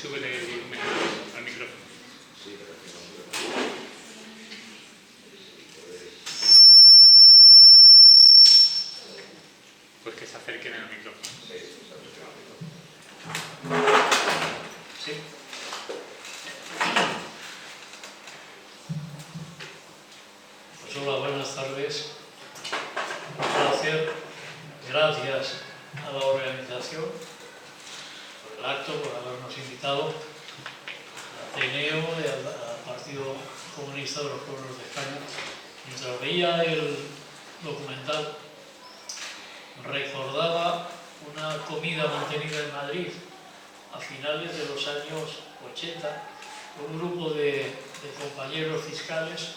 súbele el volumen al micrófono. Sí, pero aquí no sube. Pues que se acerquen al micrófono. Sí, se acerca al micrófono. Sí. Pues hola, buenas tardes. Un placer. Gracias a la organización por el acto, por habernos invitado al Ateneo y al Partido Comunista de los Pueblos de España. Mientras veía el documental, recordaba una comida mantenida en Madrid a finales de los años 80, un grupo de compañeros fiscales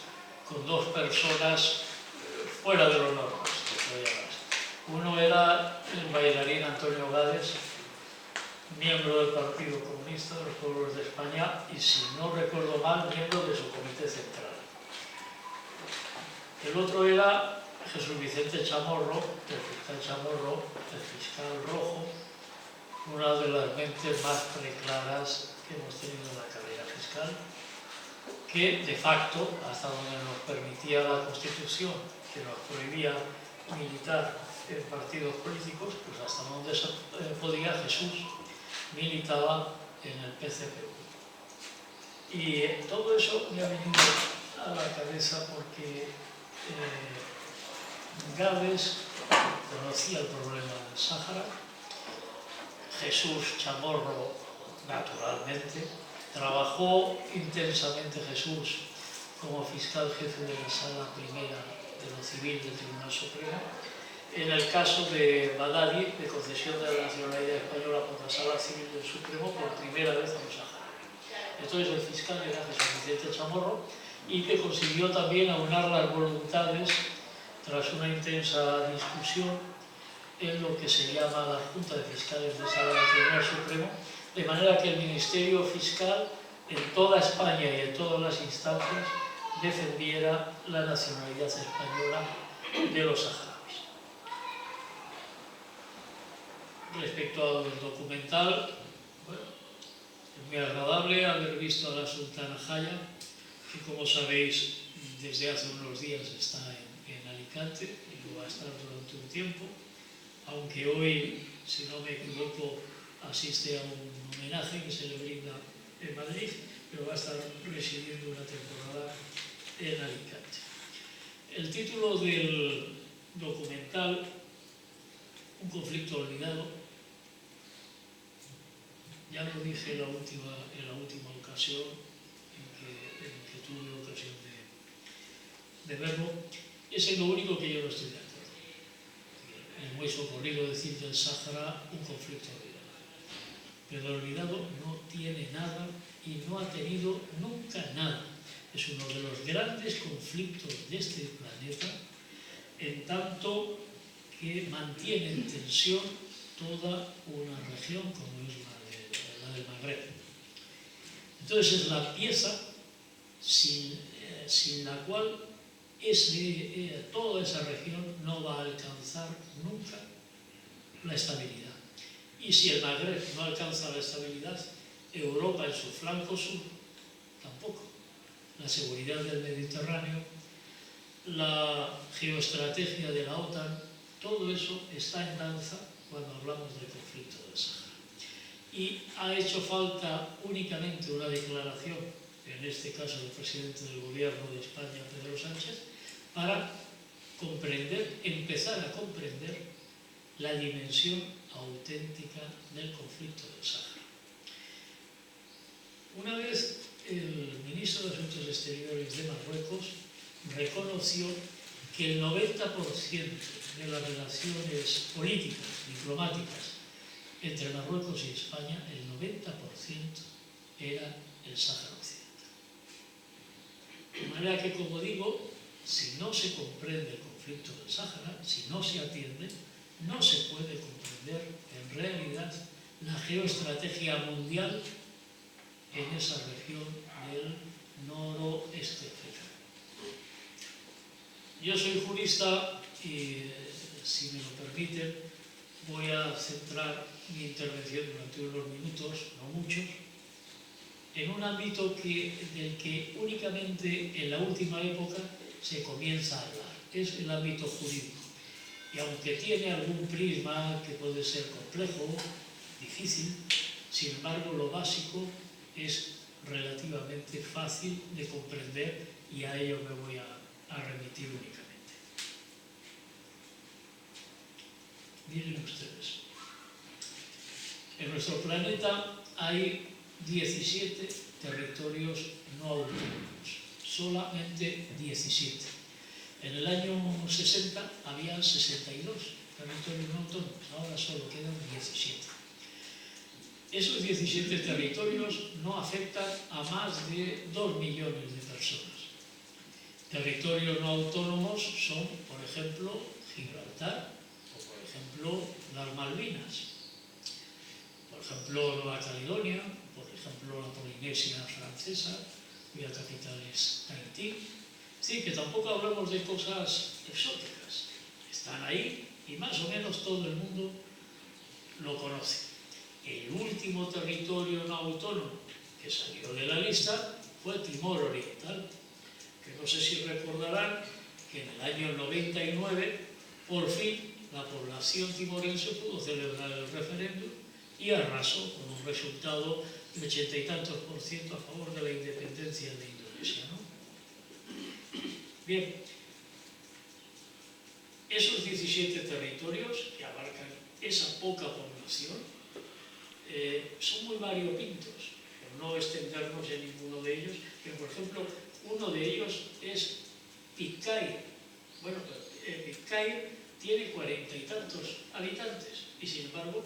con dos personas fuera de lo normal, se puede llamar. Uno era el bailarín Antonio Gades, miembro del Partido Comunista de los Pueblos de España y, si no recuerdo mal, miembro de su comité central. El otro era Jesús Vicente Chamorro, el fiscal Chamorro, el fiscal Rojo, una de las mentes más preclaras que hemos tenido en la carrera fiscal, que de facto, hasta donde nos permitía la Constitución, que nos prohibía militar en partidos políticos, pues hasta donde se podía, Jesús militaba en el PCPU. Y todo eso me ha venido a la cabeza porque Gades conocía el problema del Sáhara, Jesús Chamorro naturalmente, trabajó intensamente Jesús como fiscal jefe de la Sala Primera de lo Civil del Tribunal Supremo. En el caso de Badadi, de concesión de la nacionalidad española por la Sala Civil del Supremo, por primera vez a los saharauis. Entonces el fiscal era Jesús Vicente Chamorro, y que consiguió también aunar las voluntades tras una intensa discusión en lo que se llama la Junta de Fiscales de Sala del Tribunal Supremo, de manera que el Ministerio Fiscal en toda España y en todas las instancias defendiera la nacionalidad española de los saharauis. Respecto al documental, bueno, es muy agradable haber visto a la Sultana Jaya, que, como sabéis, desde hace unos días está en Alicante y lo va a estar durante un tiempo, aunque hoy, si no me equivoco, asiste a un homenaje que se le brinda en Madrid, pero va a estar residiendo una temporada en Alicante. El título del documental, Un conflicto olvidado, ya lo dije en la última ocasión en que tuve ocasión de verlo, es en lo único que yo no estoy de acuerdo. Es muy socorrido decir del Sáhara un conflicto olvidado. Pero el olvidado no tiene nada y no ha tenido nunca nada. Es uno de los grandes conflictos de este planeta, en tanto que mantiene en tensión toda una región como es la del Magreb. Entonces es la pieza sin la cual toda esa región no va a alcanzar nunca la estabilidad. Y si el Magreb no alcanza la estabilidad, Europa en su flanco sur tampoco. La seguridad del Mediterráneo, la geoestrategia de la OTAN, todo eso está en danza cuando hablamos del conflicto del Sáhara. Y ha hecho falta únicamente una declaración, en este caso del presidente del Gobierno de España, Pedro Sánchez, para empezar a comprender la dimensión auténtica del conflicto del Sáhara. Una vez el ministro de Asuntos Exteriores de Marruecos reconoció que el 90% de las relaciones políticas, diplomáticas, entre Marruecos y España, el 90% era el Sáhara Occidental. De manera que, como digo, si no se comprende el conflicto del Sáhara, si no se atiende, no se puede comprender en realidad la geoestrategia mundial en esa región del noroeste africano. Yo soy jurista y, si me lo permiten, voy a centrar mi intervención durante unos minutos, no muchos, en un ámbito del que únicamente en la última época se comienza a hablar, es el ámbito jurídico. Y aunque tiene algún prisma que puede ser complejo, difícil, sin embargo lo básico es relativamente fácil de comprender y a ello me voy a remitir únicamente. Miren ustedes, en nuestro planeta hay 17 territorios no autónomos, solamente 17. En el año 60 había 62 territorios no autónomos, ahora solo quedan 17. Esos 17 territorios no afectan a más de 2 millones de personas. Territorios no autónomos son, por ejemplo, Gibraltar o, por ejemplo, las Malvinas, por ejemplo, Nueva Caledonia, por ejemplo, la Polinesia Francesa, cuya capital es Tahití. Sí, que tampoco hablamos de cosas exóticas. Están ahí y más o menos todo el mundo lo conoce. El último territorio no autónomo que salió de la lista fue Timor Oriental, que no sé si recordarán que en el año 99, por fin, la población timorense pudo celebrar el referéndum y arrasó con un resultado de 80 y tantos % a favor de la independencia de Indonesia, ¿no? Bien, esos 17 territorios que abarcan esa poca población son muy variopintos, por no extendernos en ninguno de ellos, pero por ejemplo, uno de ellos es Pitcairn. Bueno, Pitcairn tiene 40 y tantos habitantes y sin embargo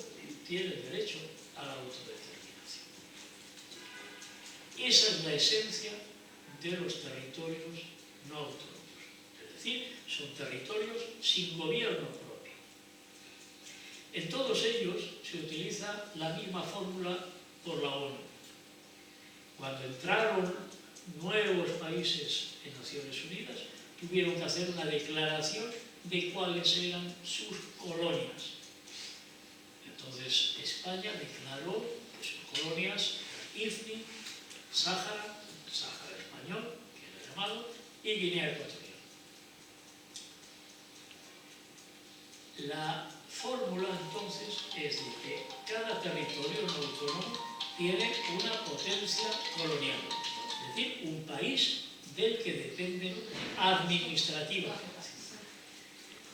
tiene el derecho a la autodeterminación. Esa es la esencia de los territorios no autónomos. Es decir, son territorios sin gobierno propio. En todos ellos se utiliza la misma fórmula por la ONU. Cuando entraron nuevos países en Naciones Unidas, tuvieron que hacer una declaración de cuáles eran sus colonias. Entonces, España declaró sus colonias IFNI, Sáhara español, que era llamado, y Guinea Ecuatorial. La fórmula entonces es de que cada territorio no autónomo tiene una potencia colonial, es decir, un país del que dependen administrativamente.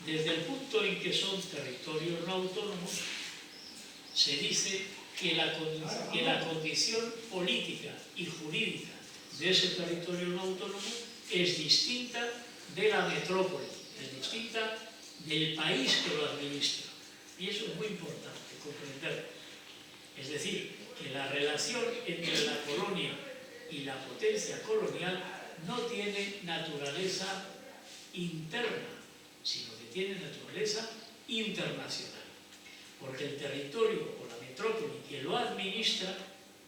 Desde el punto en que son territorios no autónomos, se dice que la condición política y jurídica de ese territorio no autónomo es distinta de la metrópoli, es distinta del país que lo administra. Y eso es muy importante comprender. Es decir, que la relación entre la colonia y la potencia colonial no tiene naturaleza interna, sino que tiene naturaleza internacional. Porque el territorio o la metrópoli que lo administra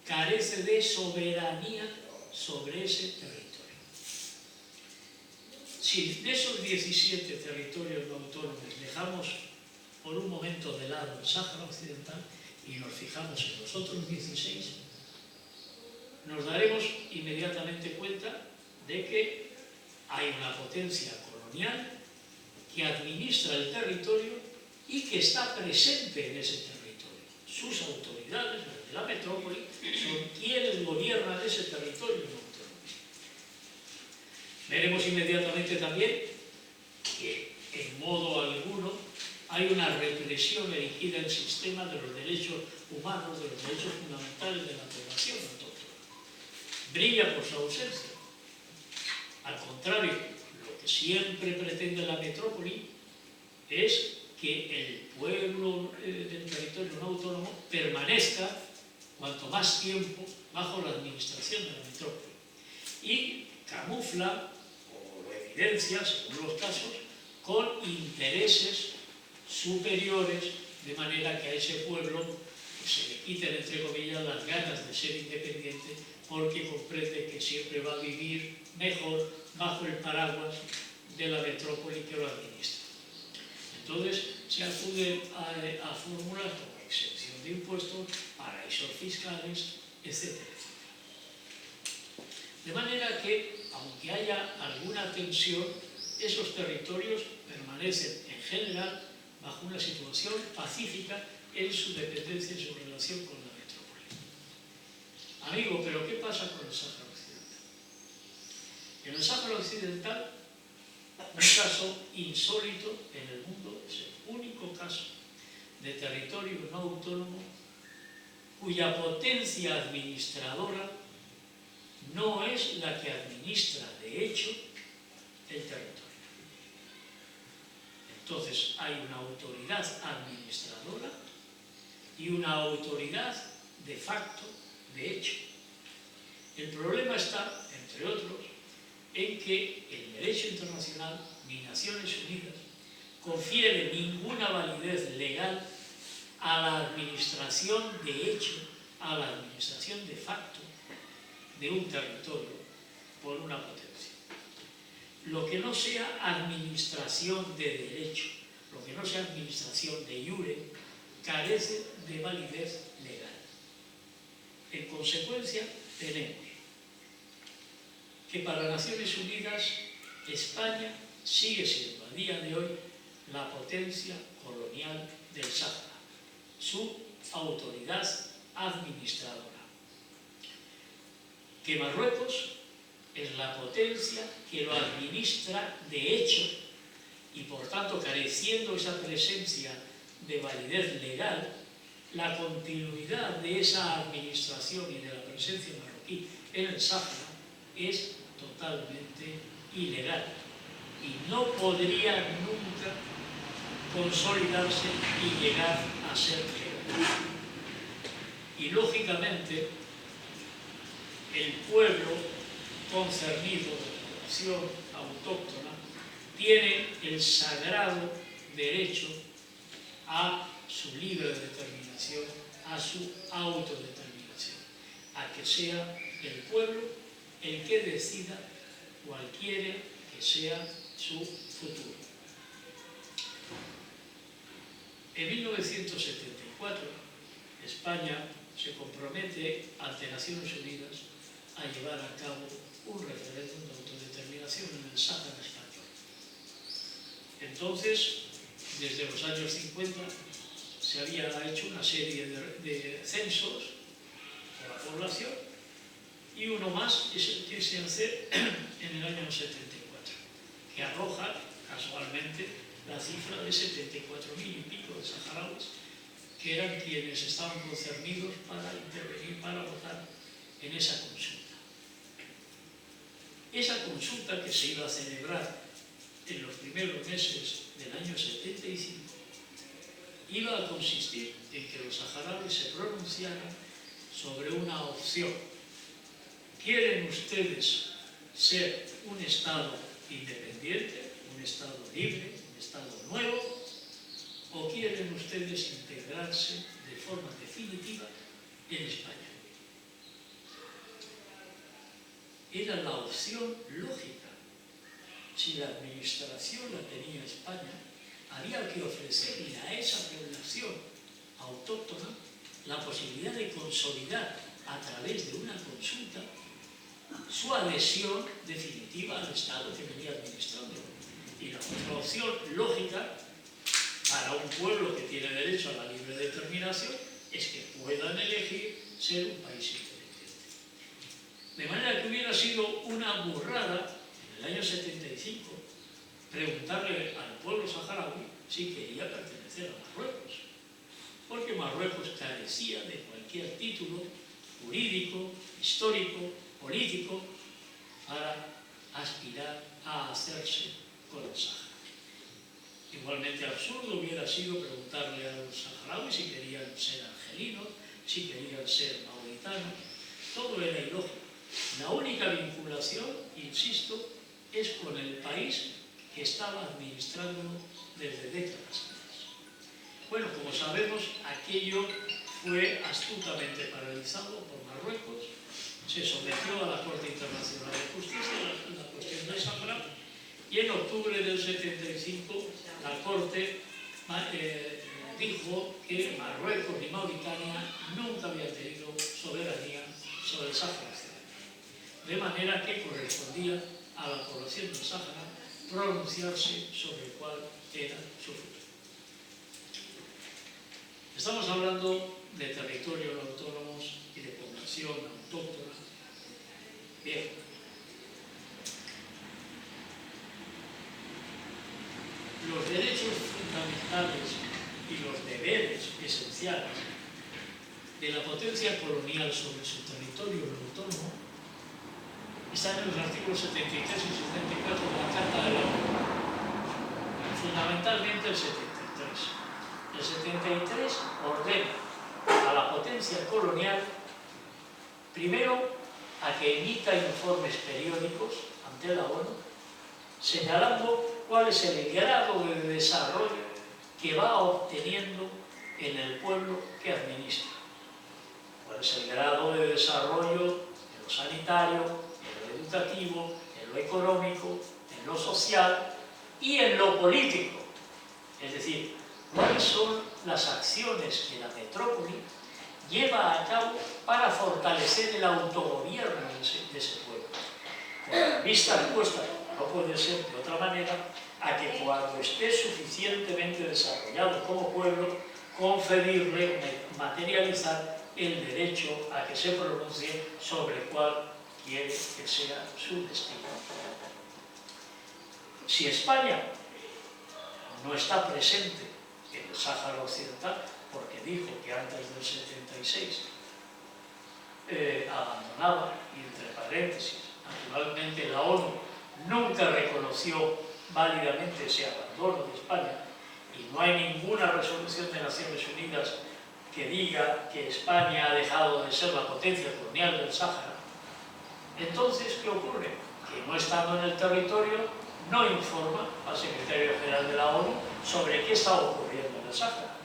carece de soberanía sobre ese territorio. Si de esos 17 territorios no autónomos dejamos por un momento de lado el Sáhara Occidental y nos fijamos en los otros 16, nos daremos inmediatamente cuenta de que hay una potencia colonial que administra el territorio y que está presente en ese territorio. Sus autoridades, las de la metrópoli, son quienes gobiernan ese territorio no autónomo. Veremos inmediatamente también que en modo alguno hay una represión erigida en sistema de los derechos humanos, de los derechos fundamentales de la población autóctona. Brilla por su ausencia. Al contrario, lo que siempre pretende la metrópoli es que el pueblo del territorio no autónomo permanezca cuanto más tiempo bajo la administración de la metrópoli y camufla o lo evidencia, según los casos, con intereses superiores, de manera que a ese pueblo se le quiten, entre comillas, las ganas de ser independiente, porque comprende que siempre va a vivir mejor bajo el paraguas de la metrópoli que lo administra. Entonces se acude a fórmulas como exención de impuestos, paraísos fiscales, etc. De manera que, aunque haya alguna tensión, esos territorios permanecen en general bajo una situación pacífica en su dependencia y su relación con la metrópoli. Amigo, ¿pero qué pasa con el Sáhara Occidental? En el Sáhara Occidental, un caso insólito en el mundo, es el único caso de territorio no autónomo cuya potencia administradora no es la que administra, de hecho, el territorio. Entonces, hay una autoridad administradora y una autoridad de facto, de hecho. El problema está, entre otros, en que el derecho internacional, ni Naciones Unidas, confiere ninguna validez legal a la administración de hecho, a la administración de facto de un territorio por una potencia. Lo que no sea administración de derecho, lo que no sea administración de iure, carece de validez legal. En consecuencia, tenemos que para Naciones Unidas España sigue siendo a día de hoy la potencia colonial del Sáhara, su autoridad administradora. Que Marruecos es la potencia que lo administra de hecho y por tanto careciendo esa presencia de validez legal, la continuidad de esa administración y de la presencia marroquí en el Sáhara es totalmente ilegal y no podría nunca consolidarse y llegar a ser legal. Y lógicamente el pueblo concernido de la población autóctona tiene el sagrado derecho a su libre determinación, a su autodeterminación, a que sea el pueblo el que decida cualquiera que sea su futuro. En 1974, España se compromete ante Naciones Unidas a llevar a cabo un referéndum de autodeterminación en el Sáhara español. Entonces, desde los años 50, se había hecho una serie de censos por la población y uno más es el que se hace en el año 74, que arroja casualmente la cifra de 74.000 y pico de saharauis, que eran quienes estaban concernidos para intervenir, para votar en esa consulta. Esa consulta que se iba a celebrar en los primeros meses del año 75 iba a consistir en que los saharauis se pronunciaran sobre una opción. ¿Quieren ustedes ser un Estado independiente, un Estado libre, un Estado nuevo, o quieren ustedes integrarse de forma definitiva en España? Era la opción lógica. Si la administración la tenía España, había que ofrecerle a esa población autóctona la posibilidad de consolidar a través de una consulta su adhesión definitiva al Estado que venía administrando. Y la otra opción lógica para un pueblo que tiene derecho a la libre determinación es que puedan elegir ser un país independiente. De manera que hubiera sido una burrada en el año 75 preguntarle al pueblo saharaui si quería pertenecer a Marruecos, porque Marruecos carecía de cualquier título jurídico, histórico, político para aspirar a hacerse con el Sáhara. Igualmente absurdo hubiera sido preguntarle a los saharauis si querían ser argelinos, si querían ser mauritanos. Todo era ilógico. La única vinculación, insisto, es con el país que estaba administrando desde décadas. Bueno, como sabemos, aquello fue astutamente paralizado por Marruecos, se sometió a la Corte Internacional de Justicia, la cuestión del Sáhara, y en octubre del 75 la Corte dijo que Marruecos y Mauritania nunca habían tenido soberanía sobre el Sáhara Occidental. de manera que correspondía a la población del Sáhara pronunciarse sobre cuál era su futuro. Estamos hablando de territorios autónomos y de población autóctona. Bien. Los derechos fundamentales y los deberes esenciales de la potencia colonial sobre su territorio autónomo están en los artículos 73 y 74 de la Carta de la ONU, fundamentalmente el 73. El 73 ordena a la potencia colonial, primero, a que emita informes periódicos ante la ONU, señalando cuál es el grado de desarrollo que va obteniendo en el pueblo que administra. Cuál es el grado de desarrollo en lo sanitario, en lo educativo, en lo económico, en lo social y en lo político. Es decir, cuáles son las acciones que la metrópoli lleva a cabo para fortalecer el autogobierno de ese pueblo. Con la vista puesta, no puede ser de otra manera, a que cuando esté suficientemente desarrollado como pueblo, conferirle, materializar el derecho a que se pronuncie sobre cuál quiere que sea su destino. Si España no está presente en el Sáhara Occidental, porque dijo que antes del 76 abandonaba, y entre paréntesis, naturalmente la ONU nunca reconoció válidamente ese abandono de España, y no hay ninguna resolución de Naciones Unidas que diga que España ha dejado de ser la potencia colonial del Sáhara. Entonces, ¿qué ocurre? Que no estando en el territorio, no informa al Secretario General de la ONU sobre qué está ocurriendo en el Sáhara.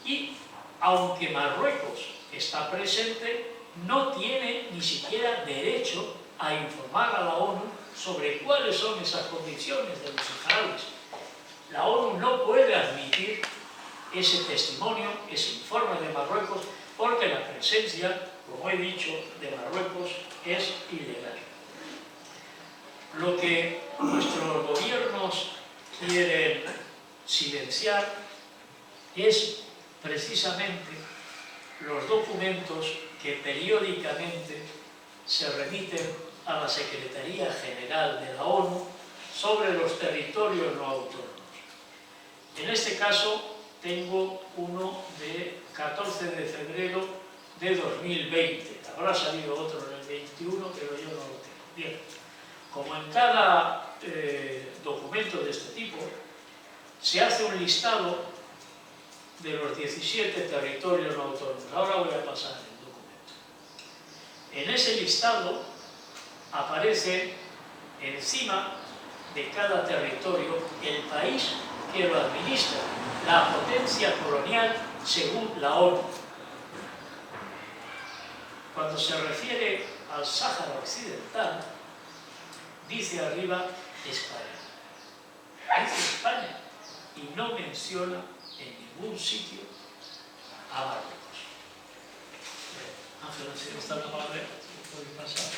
Y, aunque Marruecos está presente, no tiene ni siquiera derecho a informar a la ONU sobre cuáles son esas condiciones de los saharauis. La ONU no puede admitir ese testimonio, ese informe de Marruecos, porque la presencia, como he dicho, de Marruecos es ilegal. Lo que nuestros gobiernos quieren silenciar es precisamente los documentos que periódicamente se remiten a la Secretaría General de la ONU sobre los territorios no autónomos. En este caso tengo uno de 14 de febrero de 2020. Habrá salido otro en el 21, pero yo no lo tengo. Bien, como en cada documento de este tipo, se hace un listado de los 17 territorios no autónomos. Ahora voy a pasar el documento. En ese listado aparece encima de cada territorio el país que lo administra, la potencia colonial según la ONU. Cuando se refiere al Sáhara Occidental, dice arriba España. Dice España y no menciona en ningún sitio a Marruecos. Ángela, si no está la palabra, puede pasar.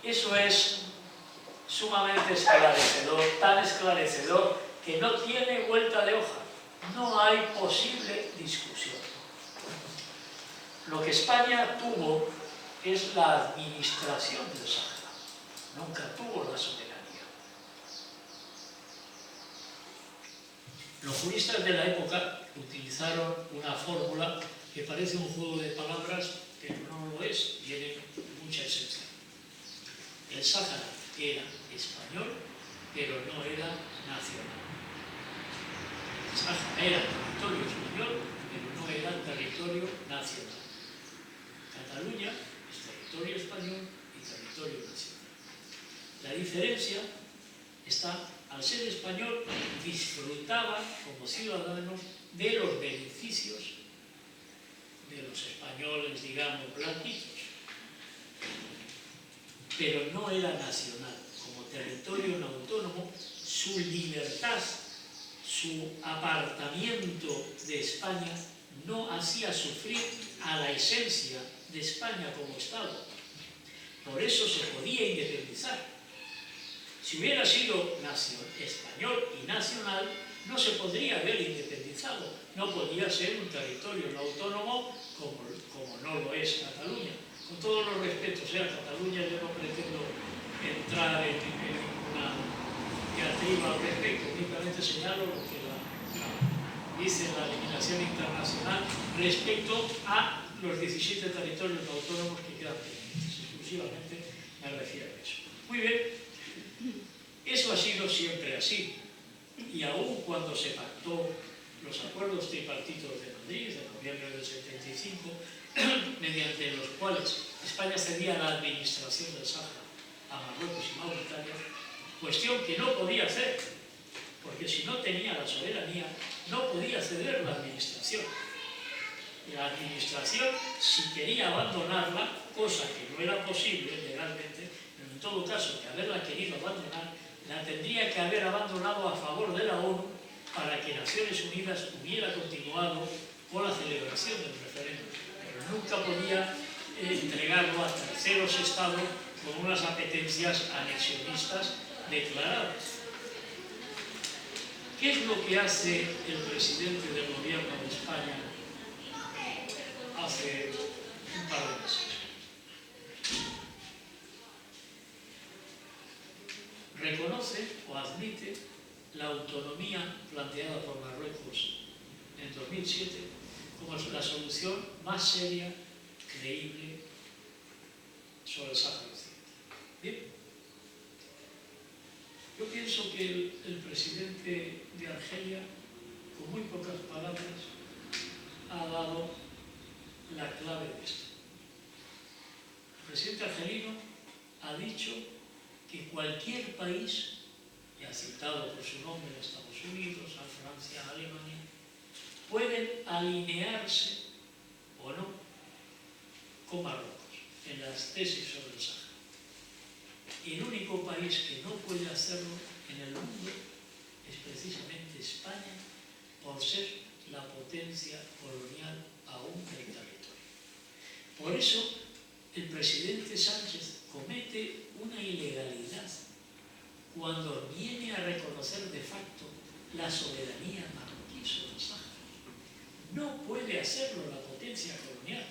Eso es sumamente esclarecedor, tan esclarecedor que no tiene vuelta de hoja. No hay posible discusión. Lo que España tuvo es la administración del Sáhara. Nunca tuvo la soberanía. Los juristas de la época utilizaron una fórmula que parece un juego de palabras, pero no lo es, tiene mucha esencia. El Sáhara era español, pero no era nacional. El Sáhara era territorio español, pero no era territorio nacional. Cataluña es territorio español y territorio nacional. La diferencia está, al ser español, disfrutaba como ciudadano de los beneficios de los españoles, digamos, blanquitos, pero no era nacional. Como territorio no autónomo, su libertad, su apartamiento de España no hacía sufrir a la esencia de España como Estado. Por eso se podía independizar. Si hubiera sido español y nacional, no se podría haber independizado. No podía ser un territorio no autónomo como no lo es Cataluña. Con todos los respetos a Cataluña, yo no pretendo entrar en ninguna diatriba al respecto, únicamente señalo lo que dice la legislación internacional respecto a los 17 territorios no autónomos que quedan pendientes. Exclusivamente me refiero a eso. Muy bien, eso ha sido siempre así. Y aún cuando se pactó los acuerdos tripartitos de Madrid, de noviembre del 75, mediante los cuales España cedía la administración del Sáhara a Marruecos y Mauritania, cuestión que no podía hacer, porque si no tenía la soberanía, no podía ceder la administración. La administración, si quería abandonarla, cosa que no era posible legalmente, pero en todo caso, que haberla querido abandonar, la tendría que haber abandonado a favor de la ONU para que Naciones Unidas hubiera continuado con la celebración del referéndum. Pero nunca podía entregarlo a terceros estados con unas apetencias anexionistas declaradas. ¿Qué es lo que hace el presidente del gobierno de España hace un par de meses? Reconoce o admite la autonomía planteada por Marruecos en 2007 como la solución más seria, creíble sobre el Sáhara Occidental. Bien. Yo pienso que el presidente de Argelia, con muy pocas palabras, ha dado la clave de esto. El presidente argelino ha dicho que cualquier país, y ha citado por su nombre a Estados Unidos, a Francia, a Alemania, pueden alinearse o no con Marruecos en las tesis sobre el Sáhara. El único país que no puede hacerlo en el mundo es precisamente España, por ser la potencia colonial aún del territorio. Por eso, el presidente Sánchez comete una ilegalidad cuando viene a reconocer de facto la soberanía marroquí sobre el Sáhara. No puede hacerlo la potencia colonial.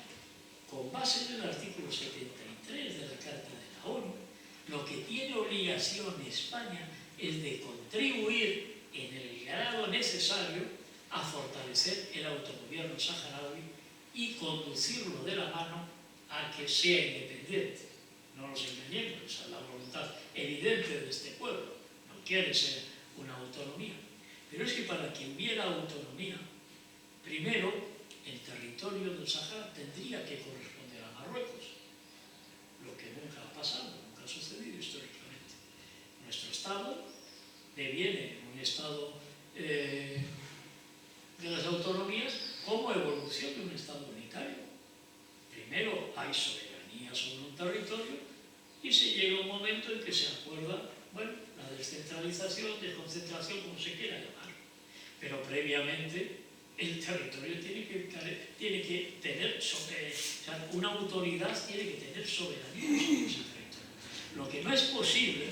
Con base en el artículo 73 de la Carta de la ONU, lo que tiene obligación España es de contribuir en el grado necesario a fortalecer el autogobierno saharaui y conducirlo de la mano a que sea independiente. No nos engañemos, esa es la voluntad evidente de este pueblo. No quiere ser una autonomía. Pero es que para que hubiera autonomía, primero el territorio del Sáhara tendría que corresponder a Marruecos, lo que nunca ha pasado, nunca ha sucedido históricamente. Nuestro Estado deviene un Estado de las autonomías como evolución de un Estado unitario. Primero hay soberanía sobre un territorio y se llega a un momento en que se acuerda, bueno, la descentralización, desconcentración, como se quiera llamar. Pero previamente el territorio tiene que tener, una autoridad tiene que tener soberanía sobre ese territorio. Lo que no es posible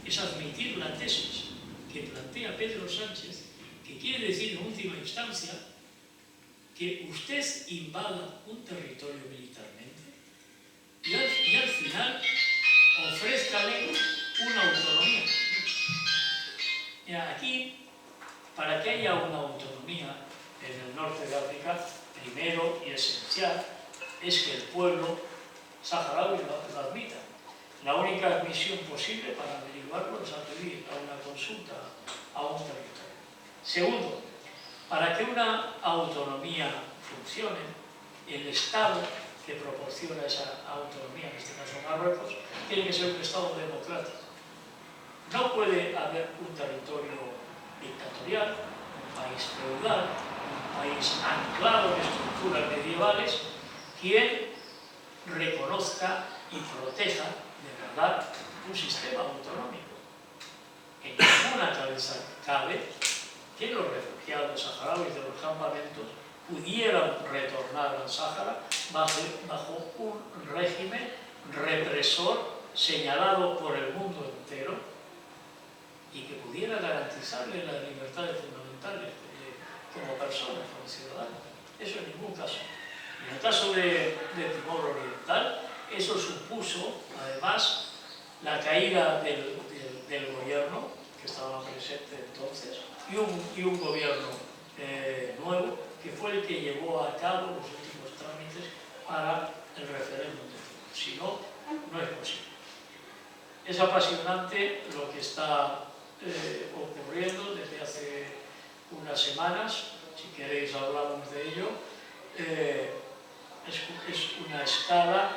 es admitir la tesis que plantea Pedro Sánchez, que quiere decir en última instancia que usted invada un territorio militarmente y al final ofrézcale una autonomía. Mira, aquí, para que haya una autonomía en el norte de África, primero y esencial es que el pueblo saharaui lo admita. La única admisión posible para averiguarlo es acudir a una consulta a un territorio. Segundo, para que una autonomía funcione, el Estado que proporciona esa autonomía, en este caso Marruecos, tiene que ser un Estado democrático. No puede haber un territorio dictatorial, un país feudal, un país anclado en estructuras medievales, quien reconozca y proteja de verdad un sistema autonómico. En ninguna cabeza cabe que los refugiados saharauis de los campamentos pudieran retornar al Sáhara bajo un régimen represor señalado por el mundo entero y que pudiera garantizarles las libertades fundamentales como personas, como ciudadanos. Eso en ningún caso. En el caso de Timor Oriental, eso supuso, además, la caída del gobierno que estaba presente entonces y un gobierno nuevo que fue el que llevó a cabo los últimos trámites para el referéndum de Timor. Si no, no es posible. Es apasionante lo que está ocurriendo desde hace unas semanas. Si queréis hablamos de ello. Es una escala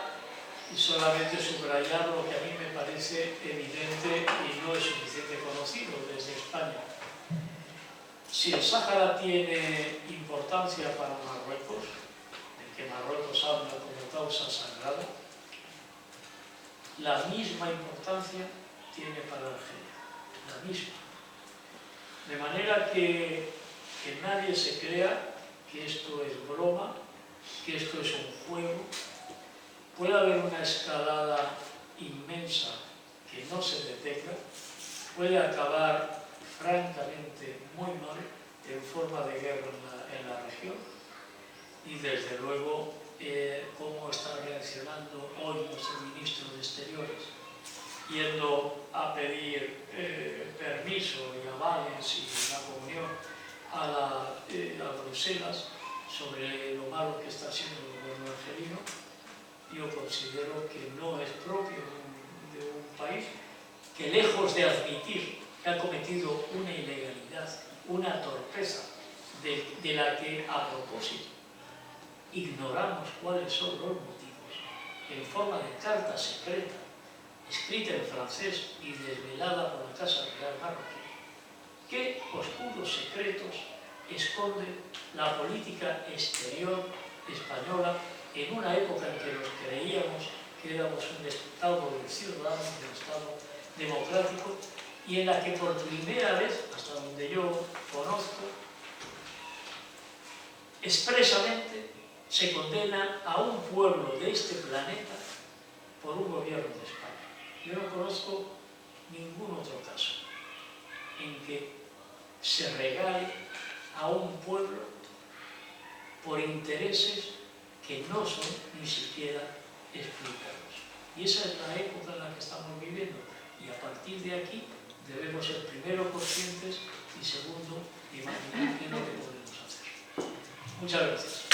y solamente subrayar lo que a mí me parece evidente y no es suficiente conocido desde España. Si el Sáhara tiene importancia para Marruecos, de que Marruecos habla como causa sagrada, la misma importancia tiene para Argelia, la misma. De manera que nadie se crea que esto es broma, que esto es un juego. Puede haber una escalada inmensa que no se detecta, puede acabar francamente muy mal en forma de guerra en la región y desde luego cómo está reaccionando hoy nuestro ministro de Exteriores, yendo a pedir permiso y avales y la comunión a Bruselas sobre lo malo que está haciendo el gobierno argelino. Yo considero que no es propio de un país que, lejos de admitir que ha cometido una ilegalidad, una torpeza de la que a propósito ignoramos cuáles son los motivos, en forma de carta secreta, escrita en francés y desvelada por la Casa Real marroquí, qué oscuros secretos esconde la política exterior española en una época en que nos creíamos que éramos un Estado de ciudadanos, un Estado democrático, y en la que por primera vez, hasta donde yo conozco, expresamente se condena a un pueblo de este planeta por un gobierno de España. Yo no conozco ningún otro caso en que se regale a un pueblo por intereses que no son ni siquiera explicados. Y esa es la época en la que estamos viviendo. Y a partir de aquí debemos ser primero conscientes y segundo imaginar qué es lo que podemos hacer. Muchas gracias.